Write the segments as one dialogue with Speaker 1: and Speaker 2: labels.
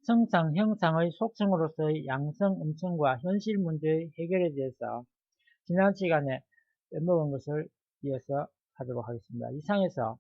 Speaker 1: 성상, 형상의 속성으로서의 양성, 음성과 현실 문제의 해결에 대해서 지난 시간에 빼먹은 것을 이어서 하도록 하겠습니다. 이상에서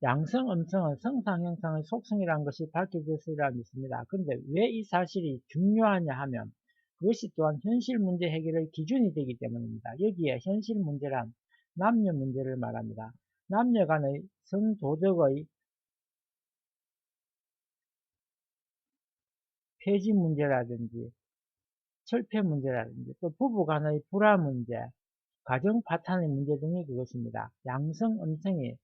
Speaker 1: 양성, 음성은 성상, 형상의 속성이라는 것이 밝혀졌으리라 믿습니다. 그런데 왜 이 사실이 중요하냐 하면 그것이 또한 현실 문제 해결의 기준이 되기 때문입니다. 여기에 현실 문제란 남녀 문제를 말합니다. 남녀 간의 성도덕의 폐지 문제라든지 철폐 문제라든지 또 부부 간의 불화 문제, 가정 파탄의 문제 등이 그것입니다. 양성, 음성이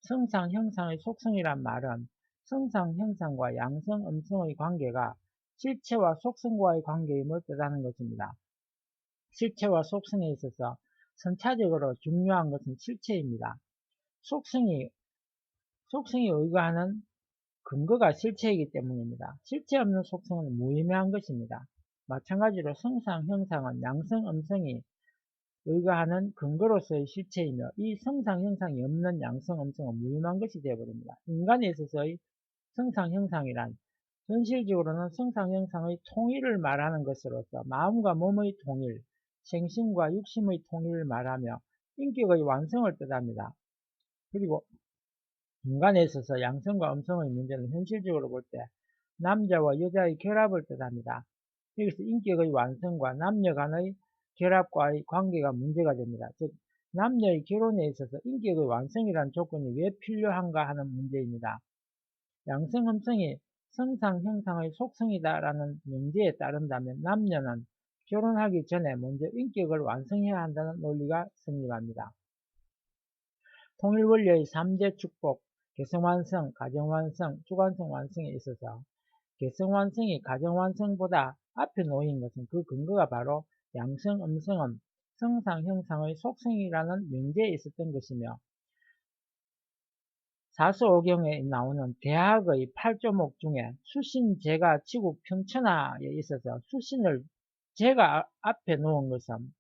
Speaker 1: 성상, 형상의 속성이란 말은 성상, 형상과 양성, 음성의 관계가 실체와 속성과의 관계임을 뜻하는 것입니다. 실체와 속성에 있어서 선차적으로 중요한 것은 실체입니다. 속성이 의거하는 근거가 실체이기 때문입니다. 실체 없는 속성은 무의미한 것입니다. 마찬가지로 성상, 형상은 양성, 음성이 의거하는 근거로서의 실체이며 이 성상, 형상이 없는 양성, 음성은 무의미한 것이 되어버립니다. 인간에 있어서의 성상, 형상이란 현실적으로는 성상, 형상의 통일을 말하는 것으로서 마음과 몸의 통일, 생심과 육심의 통일을 말하며 인격의 완성을 뜻합니다. 그리고 인간에 있어서 양성과 음성의 문제는 현실적으로 볼 때 남자와 여자의 결합을 뜻합니다. 여기서 인격의 완성과 남녀 간의 결합과의 관계가 문제가 됩니다. 즉 남녀의 결혼에 있어서 인격의 완성이라는 조건이 왜 필요한가 하는 문제입니다. 양성, 음성이 성상, 형상의 속성이다라는 명제에 따른다면 남녀는 결혼하기 전에 먼저 인격을 완성해야 한다는 논리가 성립합니다. 통일원리의 3대 축복, 개성완성, 가정완성, 주관성 완성에 있어서 개성완성이 가정완성보다 앞에 놓인 것은 그 근거가 바로 양성, 음성은 성상, 형상의 속성이라는 명제에 있었던 것이며 사서오경에 나오는 대학의 8조목 중에 수신, 제가, 지국, 평천하에 있어서 수신을 제가 앞에 놓은 것은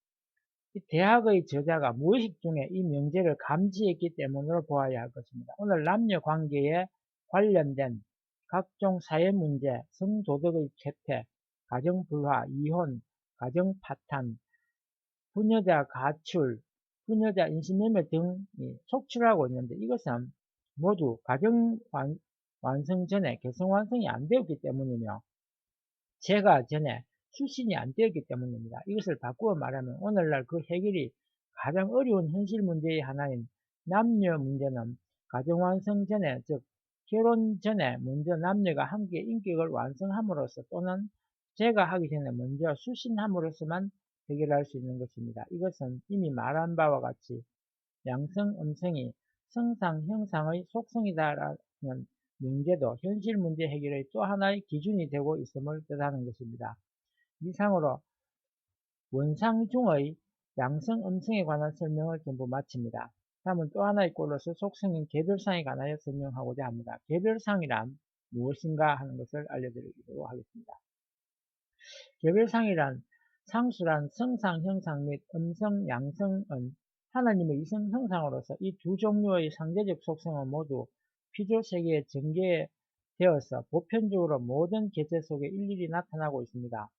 Speaker 1: 이 대학의 저자가 무의식 중에 이 명제를 감지했기 때문으로 보아야 할 것입니다. 오늘 남녀 관계에 관련된 각종 사회 문제, 성도덕의 퇴폐, 가정 불화, 이혼, 가정 파탄, 부녀자 가출, 부녀자 인신매매 등이 속출하고 있는데 이것은 모두 가정 완성 전에 개성 완성이 안 되었기 때문이며 제가 전에 수신이 안 되었기 때문입니다. 이것을 바꾸어 말하면 오늘날 그 해결이 가장 어려운 현실 문제의 하나인 남녀 문제는 가정 완성 전에, 즉 결혼 전에 먼저 남녀가 함께 인격을 완성함으로써 또는 제가 하기 전에 먼저 수신함으로써만 해결할 수 있는 것입니다. 이것은 이미 말한 바와 같이 양성, 음성이 성상, 형상의 속성이다라는 명제도 현실 문제 해결의 또 하나의 기준이 되고 있음을 뜻하는 것입니다. 이상으로 원상중의 양성, 음성에 관한 설명을 전부 마칩니다. 다음은 또 하나의 꼴로서 속성인 개별상에 관하여 설명하고자 합니다. 개별상이란 무엇인가 하는 것을 알려드리도록 하겠습니다. 개별상이란 상수란 성상, 형상 및 음성, 양성은 하나님의 이성 형상으로서 이 두 종류의 상대적 속성은 모두 피조세계에 전개되어서 보편적으로 모든 개체 속에 일일이 나타나고 있습니다.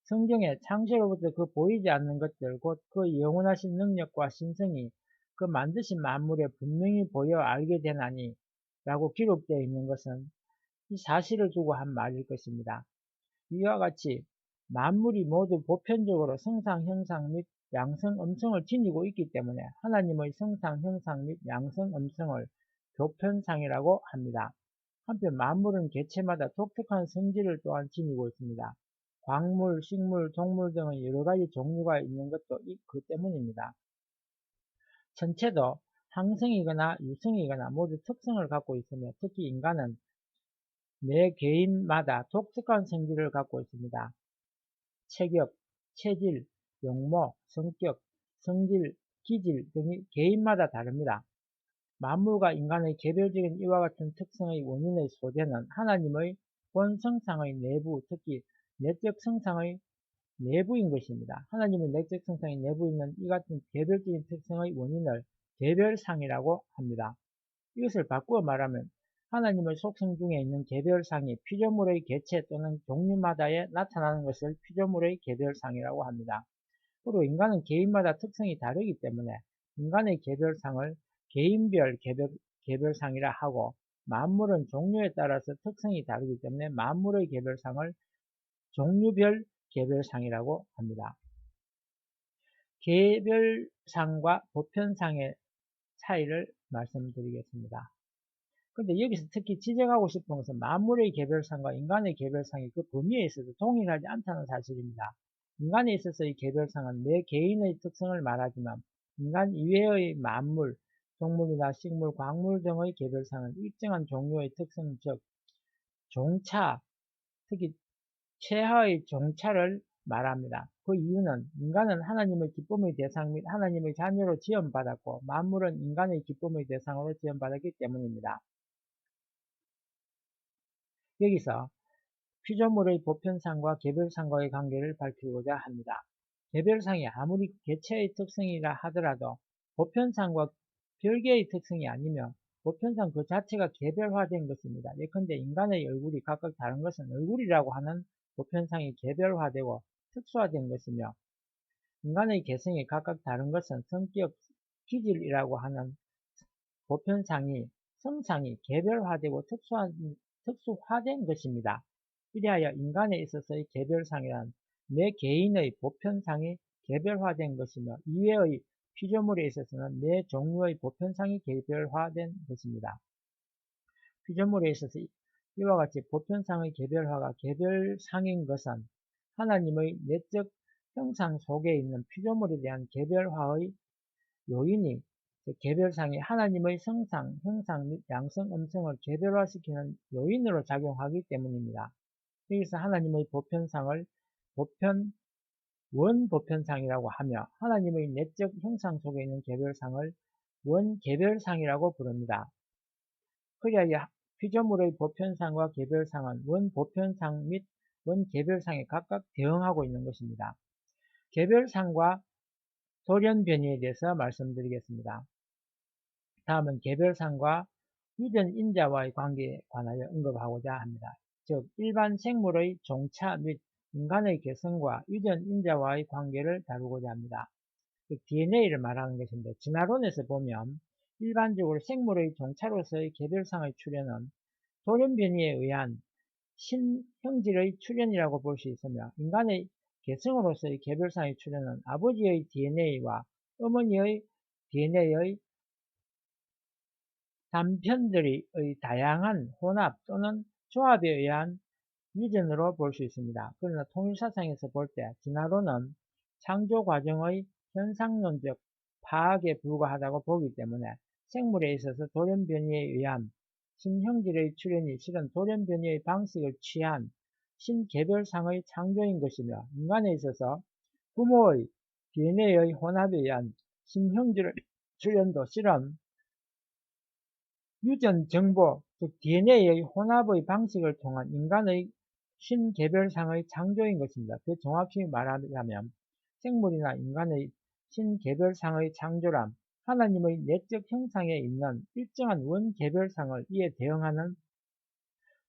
Speaker 1: 성경에 창세로부터 그 보이지 않는 것들, 곧 그 영원하신 능력과 신성이 그 만드신 만물에 분명히 보여 알게 되나니 라고 기록되어 있는 것은 이 사실을 두고 한 말일 것입니다. 이와 같이 만물이 모두 보편적으로 성상, 형상 및 양성, 음성을 지니고 있기 때문에 하나님의 성상, 형상 및 양성, 음성을 교편상이라고 합니다. 한편 만물은 개체마다 독특한 성질을 또한 지니고 있습니다. 광물, 식물, 동물 등의 여러가지 종류가 있는 것도 그 때문입니다. 전체도 항성이거나 유성이거나 모두 특성을 갖고 있으며 특히 인간은 매 개인마다 독특한 성질을 갖고 있습니다. 체격, 체질, 용모, 성격, 성질, 기질 등이 개인마다 다릅니다. 만물과 인간의 개별적인 이와 같은 특성의 원인의 소재는 하나님의 본성상의 내부, 특히 내적 성상의 내부인 것입니다. 하나님의 내적 성상의 내부에 있는 이 같은 개별적인 특성의 원인을 개별상이라고 합니다. 이것을 바꾸어 말하면 하나님의 속성 중에 있는 개별상이 피조물의 개체 또는 종류마다에 나타나는 것을 피조물의 개별상이라고 합니다. 그리고 인간은 개인마다 특성이 다르기 때문에 인간의 개별상을 개인별 개별상이라 하고, 만물은 종류에 따라서 특성이 다르기 때문에 만물의 개별상을 종류별 개별상이라고 합니다. 개별상과 보편상의 차이를 말씀드리겠습니다. 근데 여기서 특히 지적하고 싶은 것은 만물의 개별상과 인간의 개별상이 그 범위에 있어서 동일하지 않다는 사실입니다. 인간에 있어서의 개별상은 매 개인의 특성을 말하지만 인간 이외의 만물, 동물이나 식물, 광물 등의 개별상은 일정한 종류의 특성, 즉 종차, 특히 최하의 종차를 말합니다. 그 이유는 인간은 하나님의 기쁨의 대상 및 하나님의 자녀로 지원받았고 만물은 인간의 기쁨의 대상으로 지원받았기 때문입니다. 여기서 피조물의 보편상과 개별상과의 관계를 밝히고자 합니다. 개별상이 아무리 개체의 특성이라 하더라도 보편상과 별개의 특성이 아니며 보편상 그 자체가 개별화된 것입니다. 예컨대 인간의 얼굴이 각각 다른 것은 얼굴이라고 하는 보편상이 개별화되고 특수화된 것이며, 인간의 개성이 각각 다른 것은 성격, 기질이라고 하는 보편상이, 성상이 개별화되고 특수화된 것입니다. 이리하여 인간에 있어서의 개별상이란 내 개인의 보편상이 개별화된 것이며, 이외의 피조물에 있어서는 내 종류의 보편상이 개별화된 것입니다. 피조물에 있어서 이와 같이 보편상의 개별화가 개별상인 것은 하나님의 내적 형상 속에 있는 피조물에 대한 개별화의 요인이, 개별상이 하나님의 성상, 형상 및 양성, 음성을 개별화시키는 요인으로 작용하기 때문입니다. 여기서 하나님의 보편상을 원보편상이라고 하며 하나님의 내적 형상 속에 있는 개별상을 원개별상이라고 부릅니다. 그리하여 피조물의 보편상과 개별상은 원보편상 및 원개별상에 각각 대응하고 있는 것입니다. 개별상과 돌연변이에 대해서 말씀드리겠습니다. 다음은 개별상과 유전인자와의 관계에 관하여 언급하고자 합니다. 즉 일반 생물의 종차 및 인간의 개성과 유전인자와의 관계를 다루고자 합니다. 즉 DNA를 말하는 것인데, 진화론에서 보면 일반적으로 생물의 종차로서의 개별상의 출현은 돌연변이에 의한 신형질의 출현이라고 볼 수 있으며, 인간의 개성으로서의 개별상의 출현은 아버지의 DNA와 어머니의 DNA의 단편들의 다양한 혼합 또는 조합에 의한 유전으로 볼 수 있습니다. 그러나 통일사상에서 볼 때 진화론은 창조 과정의 현상론적 파악에 불과하다고 보기 때문에 생물에 있어서 돌연변이에 의한 신형질의 출현이 실은 돌연변이의 방식을 취한 신개별상의 창조인 것이며, 인간에 있어서 부모의 DNA의 혼합에 의한 신형질의 출현도 실은 유전 정보, 즉 DNA의 혼합의 방식을 통한 인간의 신개별상의 창조인 것입니다. 더 정확히 말하자면 생물이나 인간의 신개별상의 창조란 하나님의 내적 형상에 있는 일정한 원개별상을 이에 대응하는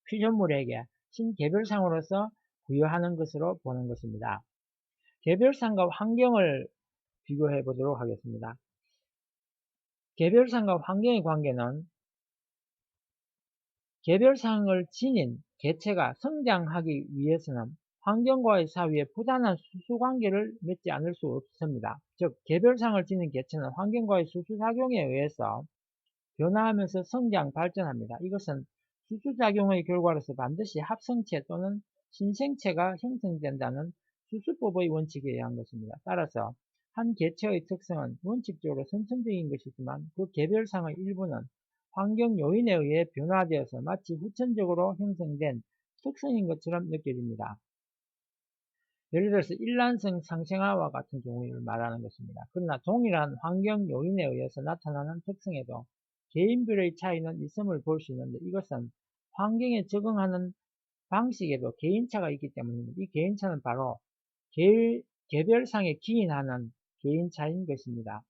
Speaker 1: 피조물에게 신개별상으로서 부여하는 것으로 보는 것입니다. 개별상과 환경을 비교해 보도록 하겠습니다. 개별상과 환경의 관계는 개별상을 지닌 개체가 성장하기 위해서는 환경과의 사이에 부단한 수수관계를 맺지 않을 수 없습니다. 즉 개별상을 지닌 개체는 환경과의 수수작용에 의해서 변화하면서 성장, 발전합니다. 이것은 수수작용의 결과로서 반드시 합성체 또는 신생체가 형성된다는 수수법의 원칙에 의한 것입니다. 따라서 한 개체의 특성은 원칙적으로 선천적인 것이지만 그 개별상의 일부는 환경 요인에 의해 변화되어서 마치 후천적으로 형성된 특성인 것처럼 느껴집니다. 예를 들어서 일란성 상생아와 같은 경우를 말하는 것입니다. 그러나 동일한 환경 요인에 의해서 나타나는 특성에도 개인별의 차이는 있음을 볼 수 있는데, 이것은 환경에 적응하는 방식에도 개인차가 있기 때문입니다. 이 개인차는 바로 개별상에 기인하는 개인차인 것입니다.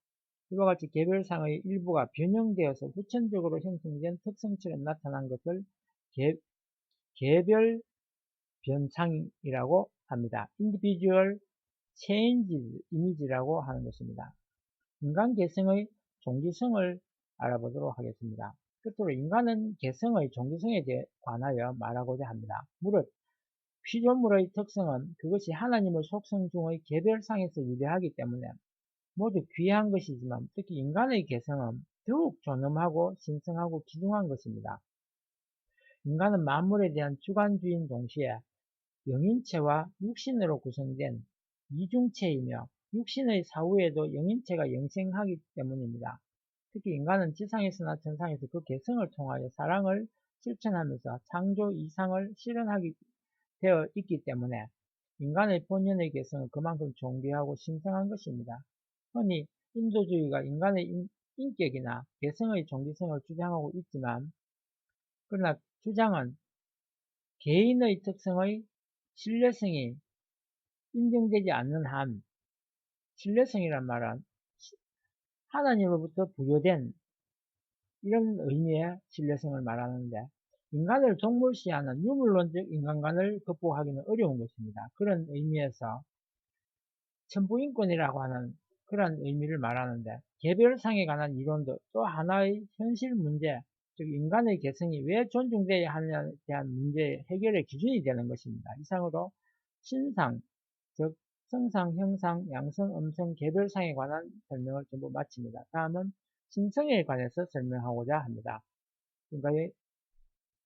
Speaker 1: 이와 같이 개별상의 일부가 변형되어서 후천적으로 형성된 특성처럼 나타난 것을 개별 변상이라고 합니다. Individual Changes Image라고 하는 것입니다. 인간 개성의 종기성을 알아보도록 하겠습니다. 끝으로 인간은 개성의 종기성에 관하여 말하고자 합니다. 무릇 피조물의 특성은 그것이 하나님의 속성 중의 개별상에서 유래하기 때문에 모두 귀한 것이지만 특히 인간의 개성은 더욱 존엄하고 신성하고 귀중한 것입니다. 인간은 만물에 대한 주관주의인 동시에 영인체와 육신으로 구성된 이중체이며 육신의 사후에도 영인체가 영생하기 때문입니다. 특히 인간은 지상에서나 천상에서 그 개성을 통하여 사랑을 실천하면서 창조 이상을 실현하게 되어 있기 때문에 인간의 본연의 개성은 그만큼 존귀하고 신성한 것입니다. 흔히 인도주의가 인간의 인격이나 개성의 존귀성을 주장하고 있지만 그러나 주장은 개인의 특성의 신뢰성이 인정되지 않는 한 신뢰성이란 말은 하나님으로부터 부여된 이런 의미의 신뢰성을 말하는데 인간을 동물시하는 유물론적 인간관을 극복하기는 어려운 것입니다. 그런 의미에서 천부인권이라고 하는 그런 의미를 말하는데 개별상에 관한 이론도 또 하나의 현실 문제, 즉 인간의 개성이 왜 존중되어야 하느냐에 대한 문제의 해결의 기준이 되는 것입니다. 이상으로 신상, 즉 성상, 형상, 양성, 음성, 개별상에 관한 설명을 전부 마칩니다. 다음은 신성에 관해서 설명하고자 합니다. 지금까지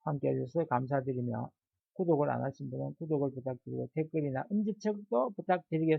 Speaker 1: 함께 해주셔서 감사드리며 구독을 안 하신 분은 구독을 부탁드리고 댓글이나 엄지척도 부탁드리겠습니다.